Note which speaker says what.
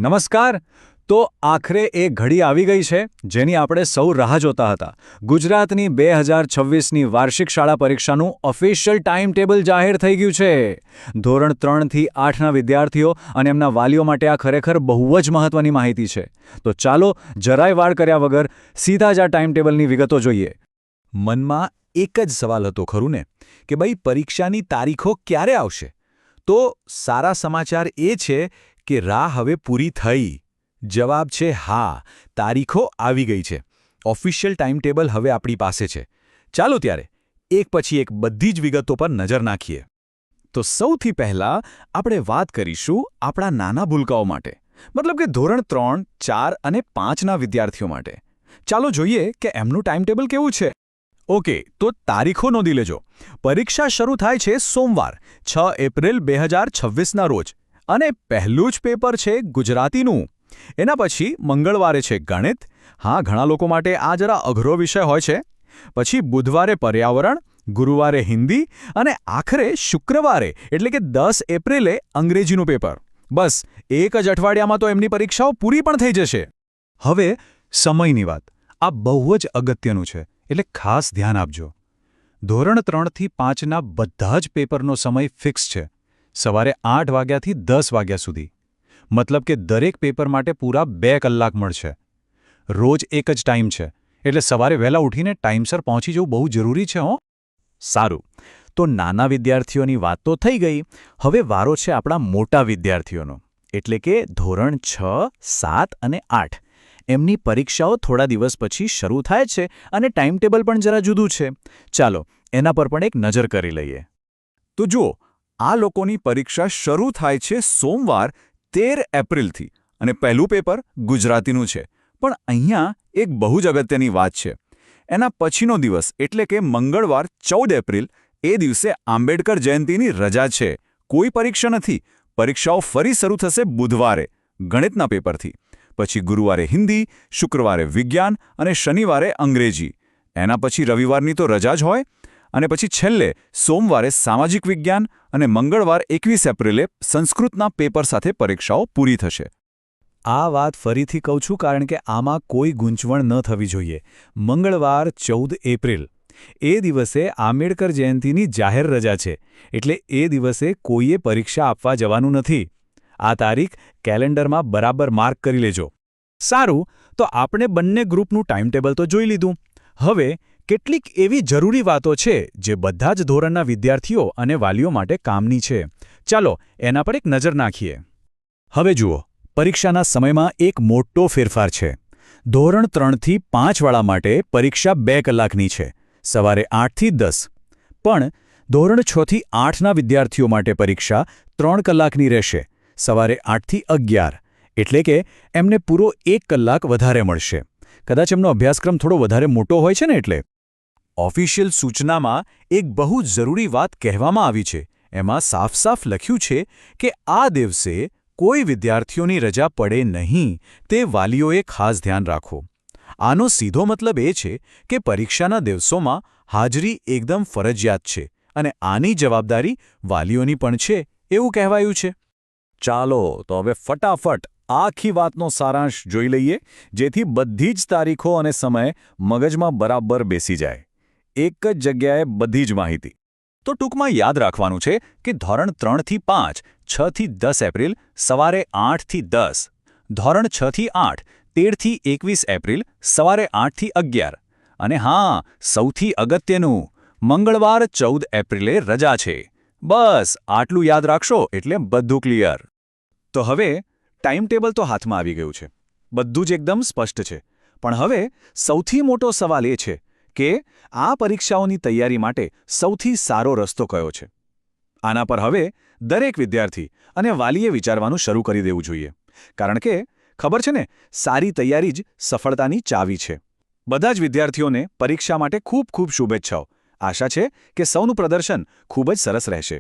Speaker 1: નમસ્કાર. તો આખરે એ ઘડી આવી ગઈ છે જેની આપણે સૌ રાહ જોતા હતા. ગુજરાતની 2026ની વાર્ષિક શાળા પરીક્ષાનું ઓફિશિયલ ટાઈમ ટેબલ જાહેર થઈ ગયું છે. ધોરણ 3થી 8ના વિદ્યાર્થીઓ અને એમના વાલીઓ માટે આ ખરેખર બહુ જ મહત્વની માહિતી છે. તો ચાલો જરાય વાડ કર્યા વગર સીધા જ આ ટાઈમ ટેબલની વિગતો જોઈએ.
Speaker 2: મનમાં એક જ સવાલ હતો ખરું ને કે ભાઈ પરીક્ષાની તારીખો ક્યારે આવશે? તો સારા સમાચાર એ છે કે રાહ હવે પૂરી થઈ. જવાબ છે હા, તારીખો આવી ગઈ છે. ઓફિશિયલ ટાઈમ ટેબલ હવે આપણી પાસે છે. ચાલો ત્યારે એક પછી એક બધી જ વિગતો પર નજર નાખીએ. તો સૌથી પહેલાં આપણે વાત કરીશું આપણા નાના ભૂલકાઓ માટે, મતલબ કે ધોરણ 3, 4 અને 5ના વિદ્યાર્થીઓ માટે. ચાલો જોઈએ કે એમનું ટાઈમ ટેબલ કેવું છે. ઓકે, તો તારીખો નોંધી લેજો. પરીક્ષા શરૂ થાય છે સોમવાર 6 એપ્રિલ 2026ના રોજ અને પહેલું જ પેપર છે ગુજરાતીનું. એના પછી મંગળવારે છે ગણિત. હા, ઘણા લોકો માટે આ જરા અઘરો વિષય હોય છે. પછી બુધવારે પર્યાવરણ, ગુરુવારે હિન્દી અને આખરે શુક્રવારે એટલે કે 10 એપ્રિલે અંગ્રેજીનું પેપર. બસ એક જ અઠવાડિયામાં તો એમની પરીક્ષાઓ પૂરી પણ થઈ જશે.
Speaker 1: હવે સમયની વાત. આ બહુ જ અગત્યનું છે, એટલે ખાસ ધ્યાન આપજો. ધોરણ 3થી 5ના બધા જ પેપરનો સમય ફિક્સ છે. સવારે 8 વાગ્યાથી 10 વાગ્યા સુધી. મતલબ કે દરેક પેપર માટે પૂરા 2 કલાક મળશે. રોજ એક જ ટાઈમ છે, એટલે સવારે વહેલા ઉઠીને ટાઈમસર પહોંચી જવું બહુ જરૂરી છે.
Speaker 2: સારું, તો નાના વિદ્યાર્થીઓની વાત તો થઈ ગઈ. હવે વારો છે આપણા મોટા વિદ્યાર્થીઓનો, એટલે કે ધોરણ 6, 7 અને 8. એમની પરીક્ષાઓ થોડા દિવસ પછી શરૂ થાય છે અને ટાઈમ ટેબલ પણ જરા જુદું છે. ચાલો એના પર પણ એક નજર કરી લઈએ. તો જુઓ, આ લોકોની પરીક્ષા શરૂ થાય છે સોમવાર 13 એપ્રિલથી અને પહેલું પેપર ગુજરાતીનું છે. પણ અહીંયા એક બહુ જ અગત્યની વાત છે. એના પછીનો દિવસ એટલે કે મંગળવાર 14 એપ્રિલ, એ દિવસે આંબેડકર જયંતીની રજા છે. કોઈ પરીક્ષા નથી. પરીક્ષાઓ ફરી શરૂ થશે બુધવારે ગણિતના પેપરથી. પછી ગુરુવારે હિન્દી, શુક્રવારે વિજ્ઞાન અને શનિવારે અંગ્રેજી. એના પછી રવિવારની તો રજા જ હોય. અને પછી છેલ્લે સોમવારે સામાજિક વિજ્ઞાન અને મંગળવાર 21 એપ્રિલે સંસ્કૃતના પેપર સાથે પરીક્ષાઓ પૂરી થશે.
Speaker 1: આ વાત ફરીથી કહું છું કારણ કે આમાં કોઈ ગૂંચવણ ન થવી જોઈએ. મંગળવાર 14 એપ્રિલ એ દિવસે આંબેડકર જયંતીની જાહેર રજા છે, એટલે એ દિવસે કોઈએ પરીક્ષા આપવા જવાનું નથી. આ તારીખ કેલેન્ડરમાં બરાબર માર્ક કરી લેજો. સારું, તો આપણે બંને ગ્રુપનું ટાઈમ ટેબલ તો જોઈ લીધું. હવે કેટલીક એવી જરૂરી વાતો છે જે બધા જ ધોરણના વિદ્યાર્થીઓ અને વાલીઓ માટે કામની છે. ચાલો એના પર એક નજર નાખીએ. હવે જુઓ, પરીક્ષાના સમયમાં એક મોટો ફેરફાર છે. ધોરણ 3થી 5વાળા માટે પરીક્ષા 2 કલાકની છે, સવારે 8થી 10. પણ ધોરણ 6થી 8ના વિદ્યાર્થીઓ માટે પરીક્ષા 3 કલાકની રહેશે, સવારે 8થી 11. એટલે કે એમને પૂરો 1 કલાક વધારે મળશે. કદાચ એમનો અભ્યાસક્રમ થોડો વધારે મોટો હોય છે ને એટલે. ઓફિશિયલ સૂચનામાં એક બહુ જરૂરી વાત કહેવામાં આવી છે. એમાં સાફ સાફ લખ્યું છે કે આ દિવસે કોઈ વિદ્યાર્થીઓની રજા પડે નહીં, તે વાલીઓએ ખાસ ધ્યાન રાખો. આનો સીધો મતલબ એ છે કે પરીક્ષાના દિવસોમાં હાજરી એકદમ ફરજિયાત છે અને આની જવાબદારી વાલીઓની પણ છે, એવું કહેવાયું છે. ચાલો તો હવે ફટાફટ આખી વાતનો સારાંશ જોઈ લઈએ, જેથી બધી જ તારીખો અને સમય મગજમાં બરાબર બેસી જાય. એક જ જગ્યાએ બધી જ માહિતી. તો ટૂંકમાં યાદ રાખવાનું છે કે ધોરણ 3થી 5 6થી 10 એપ્રિલ સવારે 8થી 10, ધોરણ 6થી 8 13થી 21 એપ્રિલ સવારે 8થી 11 અને હા, સૌથી અગત્યનું, મંગળવાર 14 એપ્રિલે રજા છે. બસ આટલું યાદ રાખશો એટલે બધું ક્લિયર. તો હવે ટાઈમ ટેબલ તો હાથમાં આવી ગયું છે, બધું જ એકદમ સ્પષ્ટ છે. પણ હવે સૌથી મોટો સવાલ એ છે કે આ પરીક્ષાઓની તૈયારી માટે સૌથી સારો રસ્તો કયો છે. આના પર હવે દરેક વિદ્યાર્થી અને વાલીએ વિચારવાનું શરૂ કરી દેવું જોઈએ. કારણ કે ખબર છે ને, સારી તૈયારી જ સફળતાની ચાવી છે. બધા જ વિદ્યાર્થીઓને પરીક્ષા માટે ખૂબ ખૂબ શુભેચ્છાઓ. આશા છે કે સૌનું પ્રદર્શન ખૂબ જ સરસ રહેશે.